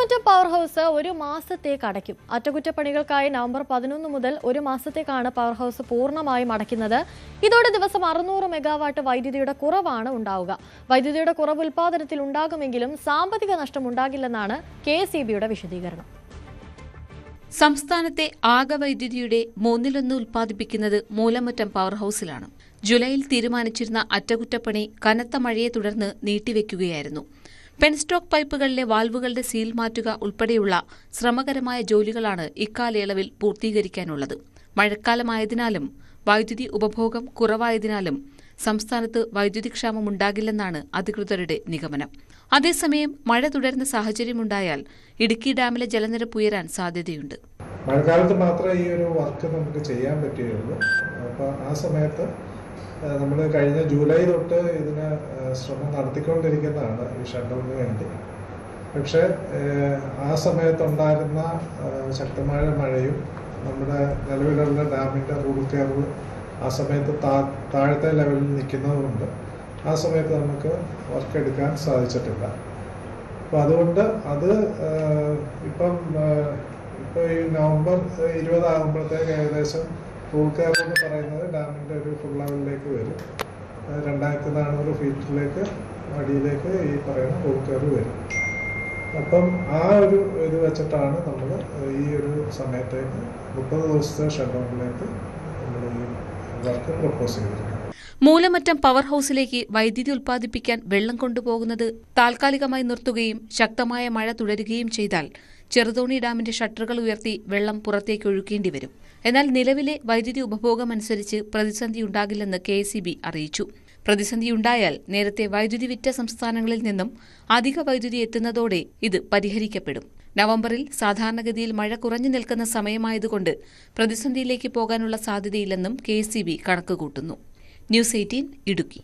Moolamattom power house ഒരു മാസത്തേക്ക് അടയ്ക്കും. അറ്റകുറ്റപ്പണികൾക്കായി നവംബർ 11 മുതൽ ഒരു മാസത്തേക്കാണ് പവർ ഹൗസ് പൂർണ്ണമായും അടയ്ക്കുന്നത്. ഇതോടെ ദിവസം 600 മെഗാവാട്ട് വൈദ്യുതിയുടെ കുറവാണ് ഉണ്ടാവുക. വൈദ്യുതിയുടെ കുറവ് ഉൽപ്പാദനത്തിൽ ഉണ്ടാകുമെങ്കിലും സാമ്പത്തിക നഷ്ടം ഉണ്ടാകില്ലെന്നാണ് KSEBയുടെ വിശദീകരണം. സംസ്ഥാനത്തെ ആകെ വൈദ്യുതിയുടെ 1/3 ഉൽപ്പാദിപ്പിക്കുന്നത് മൂലമറ്റം പവർ ഹൗസിലാണ്. ജൂലൈയിൽ തീരുമാനിച്ചിരുന്ന അറ്റകുറ്റപ്പണി കനത്ത മഴയെ തുടർന്ന് നീട്ടിവെക്കുകയായിരുന്നു. പെൻസ്റ്റോക്ക് പൈപ്പുകളിലെ വാൽവുകളുടെ സീൽ മാറ്റുക ഉൾപ്പെടെയുള്ള ശ്രമകരമായ ജോലികളാണ് ഇക്കാലയളവിൽ പൂർത്തീകരിക്കാനുള്ളത്. മഴക്കാലമായതിനാലും വൈദ്യുതി ഉപഭോഗം കുറവായതിനാലും സംസ്ഥാനത്ത് വൈദ്യുതിക്ഷാമം ഉണ്ടാകില്ലെന്നാണ് അധികൃതരുടെ നിഗമനം. അതേസമയം മഴ തുടരുന്ന സാഹചര്യമുണ്ടായാൽ ഇടുക്കി ഡാമിലെ ജലനിരപ്പ് ഉയരാൻ സാധ്യതയുണ്ട്. മഴക്കാലത്ത് മാത്രമേ ഈ ഒരു വർക്ക് നമുക്ക് ചെയ്യാൻ പറ്റുകയുള്ളൂ. അപ്പോൾ ആ സമയത്ത് നമ്മൾ കഴിഞ്ഞ ജൂലൈ തൊട്ട് ഇതിന് ശ്രമം നടത്തിക്കൊണ്ടിരിക്കുന്നതാണ് ഈ ഷട്ട്ഡൗണിന് വേണ്ടി. പക്ഷേ ആ സമയത്തുണ്ടായിരുന്ന ശക്തമായ മഴയും നമ്മുടെ നിലവിലുള്ള ഡാമിൻ്റെ റൂൾ കർവ് ആ സമയത്ത് താഴത്തെ ലെവലിൽ നിൽക്കുന്നതുകൊണ്ട് ആ സമയത്ത് നമുക്ക് വർക്ക് എടുക്കാൻ സാധിച്ചിട്ടില്ല. അപ്പോൾ അതുകൊണ്ട് അത് ഇപ്പോൾ ഈ നവംബർ 20 ആകുമ്പോഴത്തേക്ക് ഏകദേശം റൂൾ കർവ് എന്ന് പറയുന്നത് ഡാമിൻ്റെ ഒരു ഫുൾ ലെവലിലേക്ക് വരും. 2400 ഫീറ്റിലേക്ക് അടിയിലേക്ക് ഈ പറയുന്ന റൂൾ കർവ് വരും. അപ്പം ആ ഒരു ഇത് വെച്ചിട്ടാണ് നമ്മൾ ഈ ഒരു സമയത്തേക്ക് 30 ദിവസത്തെ ഷട്ട്ഡൗണിലേക്ക് നമ്മൾ ഈ വർക്ക് പ്രപ്പോസ് ചെയ്തിരിക്കുന്നത്. മൂലമറ്റം പവർ ഹൗസിലേക്ക് വൈദ്യുതി ഉൽപ്പാദിപ്പിക്കാൻ വെള്ളം കൊണ്ടുപോകുന്നത് താൽക്കാലികമായി നിർത്തുകയും ശക്തമായ മഴ തുടരുകയും ചെയ്താൽ ചെറുതോണി ഡാമിന്റെ ഷട്ടറുകൾ ഉയർത്തി വെള്ളം പുറത്തേക്ക് ഒഴുക്കേണ്ടി വരും. എന്നാൽ നിലവിലെ വൈദ്യുതി ഉപഭോഗമനുസരിച്ച് പ്രതിസന്ധിയുണ്ടാകില്ലെന്ന് KSEB അറിയിച്ചു. പ്രതിസന്ധിയുണ്ടായാൽ നേരത്തെ വൈദ്യുതി വിറ്റ സംസ്ഥാനങ്ങളിൽ നിന്നും അധിക വൈദ്യുതി എത്തുന്നതോടെ ഇത് പരിഹരിക്കപ്പെടും. നവംബറിൽ സാധാരണഗതിയിൽ മഴ കുറഞ്ഞു നിൽക്കുന്ന സമയമായതുകൊണ്ട് പ്രതിസന്ധിയിലേക്ക് പോകാനുള്ള സാധ്യതയില്ലെന്നും KSEB കണക്കുകൂട്ടുന്നു. ന്യൂസ് 18 ഇടുക്കി.